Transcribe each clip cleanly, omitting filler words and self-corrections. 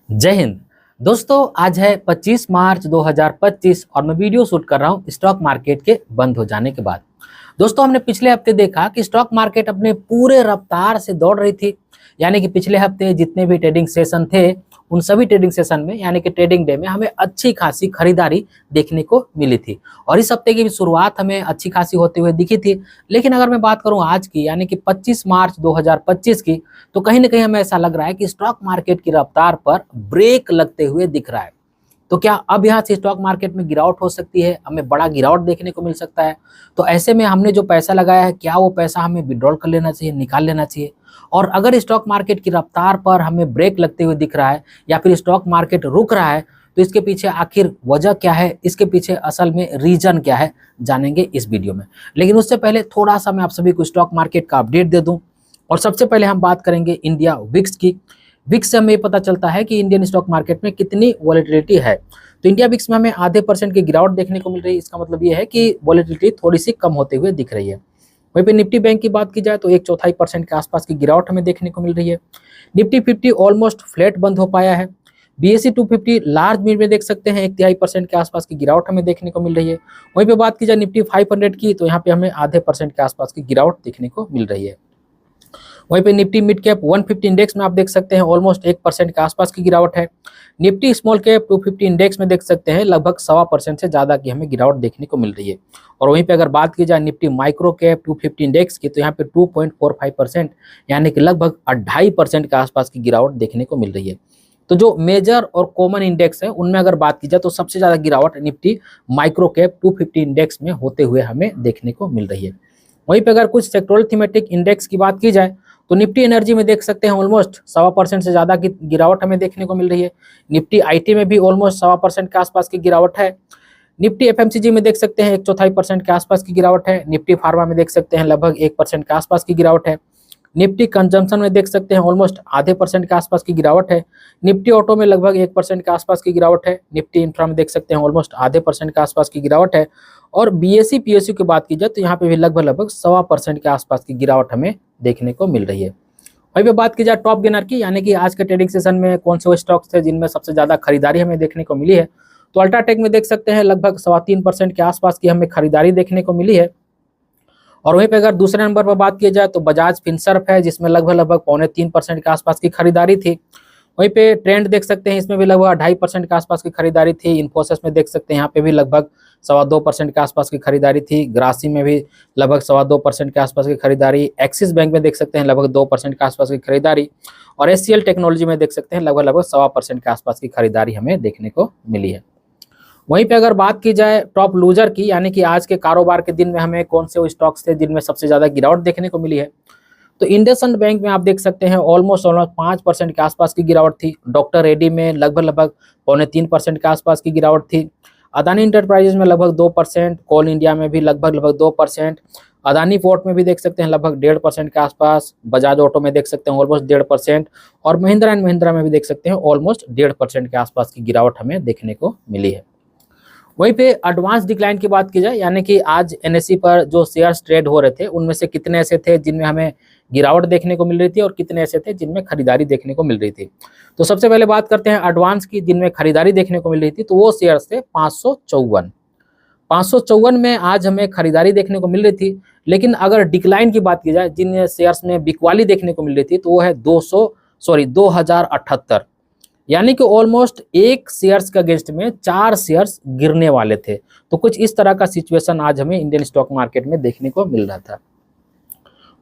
जय हिंद। दोस्तों, आज है 25 मार्च 2025 और मैं वीडियो शूट कर रहा हूं स्टॉक मार्केट के बंद हो जाने के बाद। दोस्तों, हमने पिछले हफ्ते देखा कि स्टॉक मार्केट अपने पूरे रफ्तार से दौड़ रही थी। यानी कि पिछले हफ्ते जितने भी ट्रेडिंग सेशन थे, उन सभी ट्रेडिंग सेशन में यानी कि ट्रेडिंग डे में हमें अच्छी खासी खरीदारी देखने को मिली थी। और इस हफ्ते की भी शुरुआत हमें अच्छी खासी होते हुए दिखी थी। लेकिन अगर मैं बात करूं आज की यानी कि 25 मार्च 2025 की, तो कहीं ना कहीं हमें ऐसा लग रहा है कि स्टॉक मार्केट की रफ्तार पर ब्रेक लगते हुए दिख रहा है। तो क्या अब यहाँ से स्टॉक मार्केट में गिरावट हो सकती है, हमें बड़ा गिरावट देखने को मिल सकता है? तो ऐसे में हमने जो पैसा लगाया है, क्या वो पैसा हमें विड्रॉल कर लेना चाहिए, निकाल लेना चाहिए? और अगर स्टॉक मार्केट की रफ्तार पर हमें ब्रेक लगते हुए दिख रहा है या फिर स्टॉक मार्केट रुक रहा है, तो इसके पीछे आखिर वजह क्या है, इसके पीछे असल में रीजन क्या है, जानेंगे इस वीडियो में। लेकिन उससे पहले थोड़ा सा मैं आप सभी को स्टॉक मार्केट का अपडेट दे दूं। और सबसे पहले हम बात करेंगे इंडिया विक्स की। विक्स से हमें ये पता चलता है कि इंडियन स्टॉक मार्केट में कितनी वॉलेटिलिटी है। तो इंडिया विक्स में हमें आधे % की गिरावट देखने को मिल रही है। इसका मतलब ये है कि वॉलेटिलिटी थोड़ी सी कम होते हुए दिख रही है। वहीं पे निफ्टी बैंक की बात की जाए तो 1/4% के आसपास की गिरावट हमें देखने को मिल रही है। निफ्टी 50 ऑलमोस्ट फ्लैट बंद हो पाया है। BSE 250 लार्ज मिड में देख सकते हैं 1/3% के आसपास की गिरावट हमें देखने को मिल रही है। वहीं पे बात की जाए निफ्टी 500 की, तो यहाँ पे हमें आधे % के आसपास की गिरावट देखने को मिल रही है। वहीं पे निफ्टी मिड कैप 150 इंडेक्स में आप देख सकते हैं ऑलमोस्ट 1% के आसपास की गिरावट है। निफ्टी स्मॉल कैप 250 इंडेक्स में देख सकते हैं लगभग 1.25% से ज़्यादा की हमें गिरावट देखने को मिल रही है। और वहीं पे अगर बात की जाए निफ्टी माइक्रो कैप 250 इंडेक्स की, तो यहाँ पे 2.45% यानी कि लगभग 2.5% के आसपास की गिरावट देखने को मिल रही है। तो जो मेजर और कॉमन इंडेक्स है उनमें अगर बात की जाए तो सबसे ज़्यादा गिरावट निफ्टी माइक्रो कैप 250 इंडेक्स में होते हुए हमें देखने को मिल रही है। वहीं पे अगर कुछ सेक्टोरल थीमेटिक इंडेक्स की बात की जाए तो निफ्टी एनर्जी में देख सकते हैं ऑलमोस्ट 1.25% से ज़्यादा की गिरावट हमें देखने को मिल रही है। निफ्टी आईटी में भी ऑलमोस्ट 1.25% के आसपास की गिरावट है। निफ्टी एफएमसीजी में देख सकते हैं 1/4% के आसपास की गिरावट है। निफ्टी फार्मा में देख सकते हैं लगभग 1% के आसपास की गिरावट है। निफ्टी कंजम्पशन में देख सकते हैं ऑलमोस्ट आधे % के आसपास की गिरावट है। निफ्टी ऑटो में लगभग 1% के आसपास की गिरावट है। निफ्टी इंफ्रा में देख सकते हैं ऑलमोस्ट आधे % के आसपास की गिरावट है। और बीएसई पीएसयू की बात की जाए तो यहाँ पे भी लगभग 1.25% के आसपास की गिरावट हमें देखने को मिल रही है। वहीं पे बात की जाए टॉप गेनर की, यानी कि आज के ट्रेडिंग सेशन में कौन से वो स्टॉक्स थे जिनमें सबसे ज़्यादा खरीदारी हमें देखने को मिली है, तो अल्ट्राटेक में देख सकते हैं लगभग 3.25% के आसपास की हमें खरीदारी देखने को मिली है। और वहीं पे अगर दूसरे नंबर पर बात की जाए तो बजाज फिनसर्व है, जिसमें लगभग 3.25% के आसपास की खरीदारी थी। वहीं पे ट्रेंड देख सकते हैं, इसमें भी लगभग 2.5% के आसपास की खरीदारी थी। इन्फोसिस में देख सकते हैं यहाँ पे भी लगभग 2.25% के आसपास की खरीदारी थी। ग्रासी में भी लगभग 2.25% के आसपास की खरीदारी। एक्सिस बैंक में देख सकते हैं लगभग 2% के आसपास की खरीदारी। और एचसीएल टेक्नोलॉजी में देख सकते हैं लगभग 1.25% के आसपास की खरीदारी हमें देखने को मिली है। वहीं पे अगर बात की जाए टॉप लूजर की, यानी कि आज के कारोबार के दिन में हमें कौन से वो स्टॉक्स थे जिनमें सबसे ज़्यादा गिरावट देखने को मिली है, तो इंडसइंड बैंक में आप देख सकते हैं ऑलमोस्ट 5% के आसपास की गिरावट थी। डॉक्टर रेड्डी में लगभग 3.25% के आसपास की गिरावट थी। अदानी इंटरप्राइजेज में लगभग 2%। कोल इंडिया में भी लगभग 2%। अदानी पोर्ट में भी देख सकते हैं लगभग 1.5% के आसपास। बजाज ऑटो में देख सकते हैं ऑलमोस्ट 1.5%। और महिंद्रा एंड महिंद्रा में भी देख सकते हैं ऑलमोस्ट 1.5% के आसपास की गिरावट हमें देखने को मिली है। वहीं पे एडवांस डिक्लाइन की बात की जाए, यानी कि आज एनएसई पर जो शेयर्स ट्रेड हो रहे थे उनमें से कितने ऐसे थे जिनमें हमें गिरावट देखने को मिल रही थी और कितने ऐसे थे जिनमें खरीदारी देखने को मिल रही थी। तो सबसे पहले बात करते हैं एडवांस की, जिनमें खरीदारी देखने को मिल रही थी, तो वो शेयर्स थे 554 में आज हमें खरीदारी देखने को मिल रही थी। लेकिन अगर डिक्लाइन की बात की जाए, जिन शेयर्स में बिकवाली देखने को मिल रही थी, तो वो है 2078, यानी कि ऑलमोस्ट एक शेयर्स के अगेंस्ट में 4 शेयर्स गिरने वाले थे। तो कुछ इस तरह का सिचुएशन आज हमें इंडियन स्टॉक मार्केट में देखने को मिल रहा था।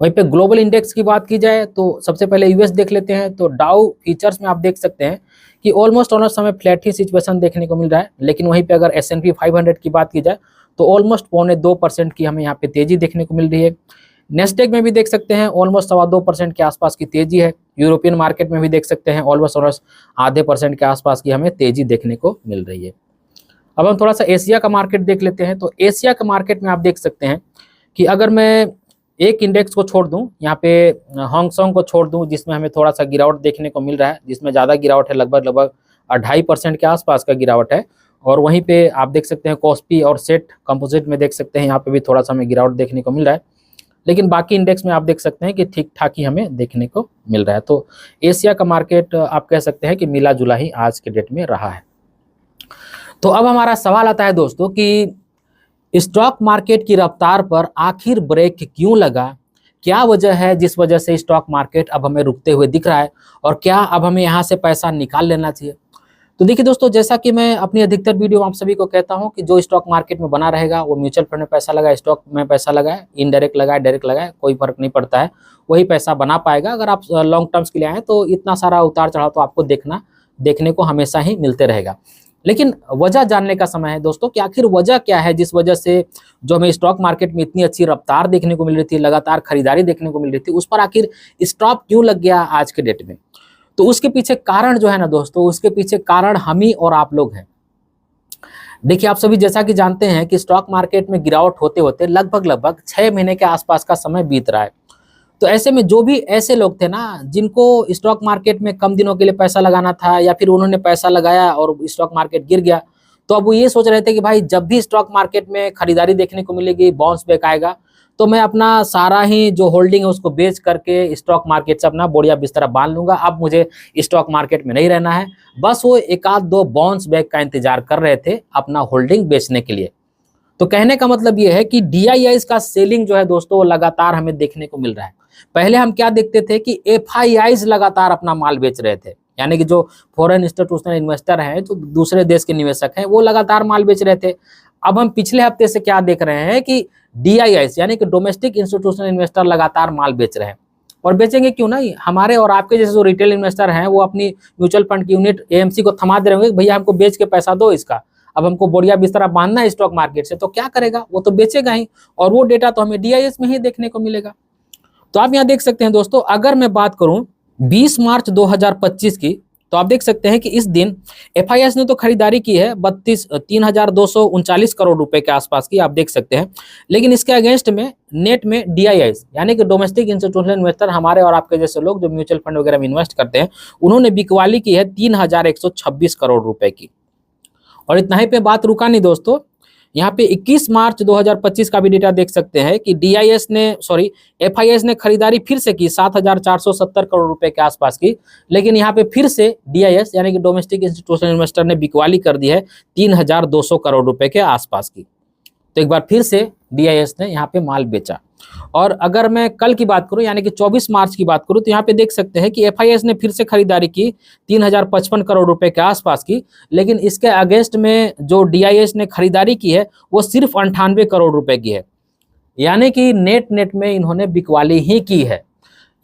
वहीं पे ग्लोबल इंडेक्स की बात की जाए तो सबसे पहले यूएस देख लेते हैं। तो डाउ फीचर्स में आप देख सकते हैं कि ऑलमोस्ट समय फ्लैट ही सिचुएशन देखने को मिल रहा है। लेकिन वहीं पे अगर S&P 500 की बात की जाए तो ऑलमोस्ट 2.25% की हमें यहाँ पे तेजी देखने को मिल रही है। नेस्डेक में भी देख सकते हैं ऑलमोस्ट 2.25% के आसपास की तेजी है। यूरोपियन मार्केट में भी देख सकते हैं ऑलमोस्ट आधे % के आसपास की हमें तेजी देखने को मिल रही है। अब हम थोड़ा सा एशिया का मार्केट देख लेते हैं। तो एशिया का मार्केट में आप देख सकते हैं कि अगर मैं एक इंडेक्स को छोड़ दूं, यहाँ पे हांगकांग को छोड़ दूं, जिसमें हमें थोड़ा सा गिरावट देखने को मिल रहा है, जिसमें ज़्यादा गिरावट है, लगभग 2.5% के आसपास का गिरावट है। और वहीं पे आप देख सकते हैं कॉस्पी और सेट कंपोजिट में देख सकते हैं यहाँ पे भी थोड़ा सा हमें गिरावट देखने को मिल रहा है। लेकिन बाकी इंडेक्स में आप देख सकते हैं कि ठीक ठाक ही हमें देखने को मिल रहा है। तो एशिया का मार्केट आप कह सकते हैं कि मिला जुला ही आज के डेट में रहा है। तो अब हमारा सवाल आता है दोस्तों कि स्टॉक मार्केट की रफ्तार पर आखिर ब्रेक क्यों लगा, क्या वजह है जिस वजह से स्टॉक मार्केट अब हमें रुकते हुए दिख रहा है, और क्या अब हमें यहाँ से पैसा निकाल लेना चाहिए। तो देखिए दोस्तों, जैसा कि मैं अपनी अधिकतर वीडियो में आप सभी को कहता हूं कि जो स्टॉक मार्केट में बना रहेगा वो म्यूचुअल फंड में पैसा लगाए, स्टॉक में पैसा लगाए, इनडायरेक्ट लगाए, डायरेक्ट लगाए, कोई फर्क नहीं पड़ता है, वही पैसा बना पाएगा। अगर आप लॉन्ग टर्म्स के लिए आए तो इतना सारा उतार चढ़ाव तो आपको देखने को हमेशा ही मिलते रहेगा। लेकिन वजह जानने का समय है दोस्तों कि आखिर वजह क्या है जिस वजह से जो हमें स्टॉक मार्केट में इतनी अच्छी रफ्तार देखने को मिल रही थी, लगातार खरीदारी देखने को मिल रही थी, उस पर आखिर स्टॉप क्यों लग गया आज के डेट में। तो उसके पीछे कारण जो है ना दोस्तों, उसके पीछे कारण हम ही और आप लोग हैं। देखिए, आप सभी जैसा कि जानते हैं कि स्टॉक मार्केट में गिरावट होते होते लगभग 6 महीने के आसपास का समय बीत रहा है। तो ऐसे में जो भी ऐसे लोग थे ना जिनको स्टॉक मार्केट में कम दिनों के लिए पैसा लगाना था, या फिर उन्होंने पैसा लगाया और स्टॉक मार्केट गिर गया, तो अब वो ये सोच रहे थे कि भाई जब भी स्टॉक मार्केट में खरीदारी देखने को मिलेगी, बाउंस बैक आएगा, तो मैं अपना सारा ही जो होल्डिंग है उसको बेच करके स्टॉक मार्केट से अपना बोरिया बिस्तरा बांध लूंगा, अब मुझे स्टॉक मार्केट में नहीं रहना है। बस वो एक आध दो बाउंस बैक का इंतजार कर रहे थे अपना होल्डिंग बेचने के लिए। तो कहने का मतलब ये है कि DIIs का सेलिंग जो है दोस्तों वो लगातार हमें देखने को मिल रहा है। पहले हम क्या देखते थे कि FIIs लगातार अपना माल बेच रहे थे, यानी कि जो फॉरेन इंस्टीट्यूशनल इन्वेस्टर हैं, जो दूसरे देश के निवेशक हैं, वो लगातार माल बेच रहे थे। अब हम पिछले हफ्ते से क्या देख रहे हैं कि DIIs यानी कि डोमेस्टिक इंस्टीट्यूशनल इन्वेस्टर लगातार माल बेच रहे हैं। और बेचेंगे क्यों नहीं, हमारे और आपके जैसे जो रिटेल इन्वेस्टर हैं वो अपनी म्यूचुअल फंड की यूनिट AMC को थमा दे रहे होंगे, भैया हमको बेच के पैसा दो इसका, अब हमको बोरिया बिस्तरा बांधना है स्टॉक मार्केट से। तो क्या करेगा, वो तो बेचेगा ही, और वो डेटा तो हमें DIS में ही देखने को मिलेगा। तो आप यहाँ देख सकते हैं दोस्तों, अगर मैं बात करूं 20 मार्च 2025 की, तो आप देख सकते हैं कि इस दिन FIS ने तो खरीदारी की है 3,239 करोड़ रुपए के आसपास की, आप देख सकते हैं। लेकिन इसके अगेंस्ट में नेट में DIIs यानी कि डोमेस्टिक इंस्टीट्यूशनल इन्वेस्टर, हमारे और आपके जैसे लोग जो म्यूचुअल फंड वगैरह में इन्वेस्ट करते हैं, उन्होंने बिकवाली की है 3,126 करोड़ रुपए की। और इतना ही पे बात रुका नहीं दोस्तों, यहाँ पे 21 मार्च 2025 का भी डेटा देख सकते हैं कि FIS ने खरीदारी फिर से की 7,470 करोड़ रुपए के आसपास की। लेकिन यहाँ पे फिर से DIS यानी कि डोमेस्टिक इंस्टीट्यूशनल इन्वेस्टर ने बिकवाली कर दी है 3,200 करोड़ रुपए के आसपास की। तो एक बार फिर से DIS ने यहाँ पे माल बेचा। और अगर मैं कल की बात करूं यानी कि 24 मार्च की बात करूं, तो यहाँ पे देख सकते हैं कि FIS ने फिर से खरीदारी की 3,055 करोड़ रुपए के आसपास की। लेकिन इसके अगेंस्ट में जो DIS ने खरीदारी की है वो सिर्फ 98 करोड़ रुपए की है, यानी कि नेट में इन्होंने बिकवाली ही की है।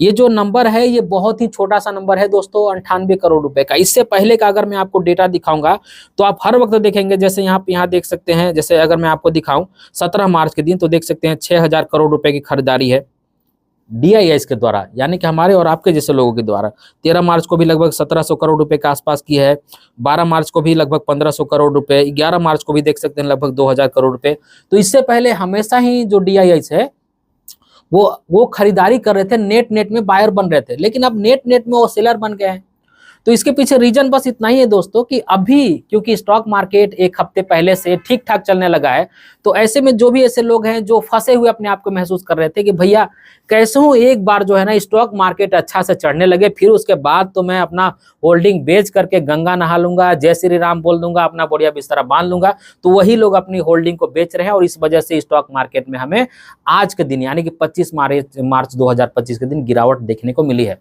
ये जो नंबर है ये बहुत ही छोटा सा नंबर है दोस्तों, 98 करोड़ रुपए का। इससे पहले का अगर मैं आपको डेटा दिखाऊंगा तो आप हर वक्त देखेंगे, जैसे यहाँ देख सकते हैं, जैसे अगर मैं आपको दिखाऊं 17 मार्च के दिन, तो देख सकते हैं 6,000 करोड़ रुपए की खरीदारी है DIS के द्वारा, यानी कि हमारे और आपके जैसे लोगों के द्वारा। 13 मार्च को भी लगभग 1700 करोड़ रुपए के आसपास की है, 12 मार्च को भी लगभग 1500 करोड़ रुपए, 11 मार्च को भी देख सकते हैं लगभग 2,000 करोड़ रुपए। तो इससे पहले हमेशा ही जो DIS है वो खरीदारी कर रहे थे, नेट में बायर बन रहे थे, लेकिन अब नेट में वो सेलर बन गए हैं। तो इसके पीछे रीजन बस इतना ही है दोस्तों कि अभी क्योंकि स्टॉक मार्केट एक हफ्ते पहले से ठीक ठाक चलने लगा है, तो ऐसे में जो भी ऐसे लोग हैं जो फंसे हुए अपने आप को महसूस कर रहे थे कि भैया कैसे हूँ एक बार जो है ना स्टॉक मार्केट अच्छा से चढ़ने लगे, फिर उसके बाद तो मैं अपना होल्डिंग बेच करके गंगा नहा लूंगा, जय श्री राम बोल दूंगा, अपना बढ़िया बिस्तरा बांध लूंगा। तो वही लोग अपनी होल्डिंग को बेच रहे हैं और इस वजह से स्टॉक मार्केट में हमें आज के दिन यानी कि 25 मार्च 2025 के दिन गिरावट देखने को मिली है।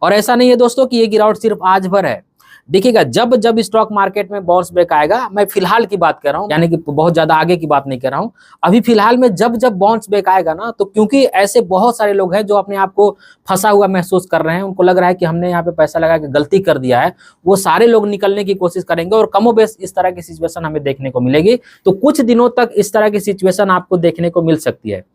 और ऐसा नहीं है दोस्तों कि ये गिरावट सिर्फ आज भर है। देखिएगा, जब स्टॉक मार्केट में बाउंस बैक आएगा, मैं फिलहाल की बात कर रहा हूं, यानी कि बहुत ज्यादा आगे की बात नहीं कर रहा हूं, अभी फिलहाल में जब बाउंस बैक आएगा ना, तो क्योंकि ऐसे बहुत सारे लोग हैं जो अपने आप को फंसा हुआ महसूस कर रहे हैं, उनको लग रहा है कि हमने यहाँ पे पैसा लगा के गलती कर दिया है, वो सारे लोग निकलने की कोशिश करेंगे और कमोबेश इस तरह की सिचुएशन हमें देखने को मिलेगी। तो कुछ दिनों तक इस तरह की सिचुएशन आपको देखने को मिल सकती है।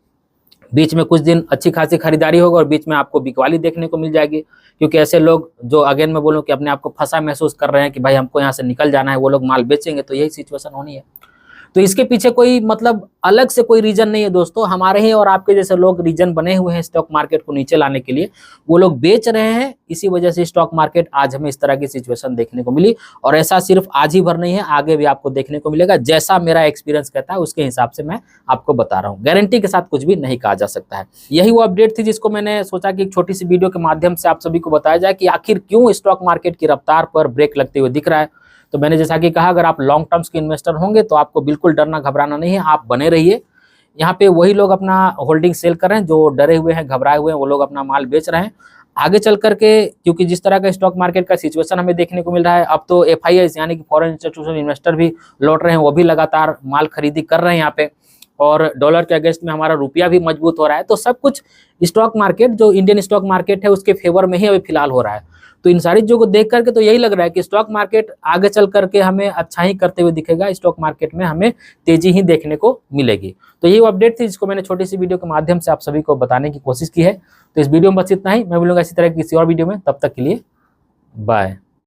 बीच में कुछ दिन अच्छी खासी खरीदारी होगा और बीच में आपको बिकवाली देखने को मिल जाएगी, क्योंकि ऐसे लोग जो अगेन मैं बोलूं कि अपने आप को फंसा महसूस कर रहे हैं कि भाई हमको यहाँ से निकल जाना है, वो लोग माल बेचेंगे, तो यही सिचुएशन होनी है। तो इसके पीछे कोई मतलब अलग से कोई रीजन नहीं है दोस्तों, हमारे ही और आपके जैसे लोग रीजन बने हुए हैं स्टॉक मार्केट को नीचे लाने के लिए, वो लोग बेच रहे हैं। इसी वजह से स्टॉक मार्केट आज हमें इस तरह की सिचुएशन देखने को मिली, और ऐसा सिर्फ आज ही भर नहीं है, आगे भी आपको देखने को मिलेगा। जैसा मेरा एक्सपीरियंस कहता है उसके हिसाब से मैं आपको बता रहा हूँ, गारंटी के साथ कुछ भी नहीं कहा जा सकता है। यही वो अपडेट थी जिसको मैंने सोचा कि एक छोटी सी वीडियो के माध्यम से आप सभी को बताया जाए कि आखिर क्यों स्टॉक मार्केट की रफ्तार पर ब्रेक लगते हुए दिख रहा है। तो मैंने जैसा कि कहा, अगर आप लॉन्ग टर्म्स के इन्वेस्टर होंगे तो आपको बिल्कुल डरना घबराना नहीं है, आप बने रहिए। यहाँ पे वही लोग अपना होल्डिंग सेल कर रहे हैं जो डरे हुए हैं, घबराए हुए हैं, वो लोग अपना माल बेच रहे हैं। आगे चल करके, क्योंकि जिस तरह का स्टॉक मार्केट का सिचुएशन हमें देखने को मिल रहा है, अब तो FIIs यानी कि फॉरेन इंस्टीट्यूशनल इन्वेस्टर भी लौट रहे हैं, वो भी लगातार माल खरीदी कर रहे हैं यहाँ पे, और डॉलर के अगेंस्ट में हमारा रुपया भी मजबूत हो रहा है। तो सब कुछ स्टॉक मार्केट, जो इंडियन स्टॉक मार्केट है, उसके फेवर में ही अभी फिलहाल हो रहा है। तो इन सारी चीजों को देख करके तो यही लग रहा है कि स्टॉक मार्केट आगे चल करके हमें अच्छा ही करते हुए दिखेगा, स्टॉक मार्केट में हमें तेजी ही देखने को मिलेगी। तो ये अपडेट थी जिसको मैंने छोटी सी वीडियो के माध्यम से आप सभी को बताने की कोशिश की है। तो इस वीडियो में बस इतना ही, मैं मिलूंगा इसी तरह की किसी और वीडियो में, तब तक के लिए बाय।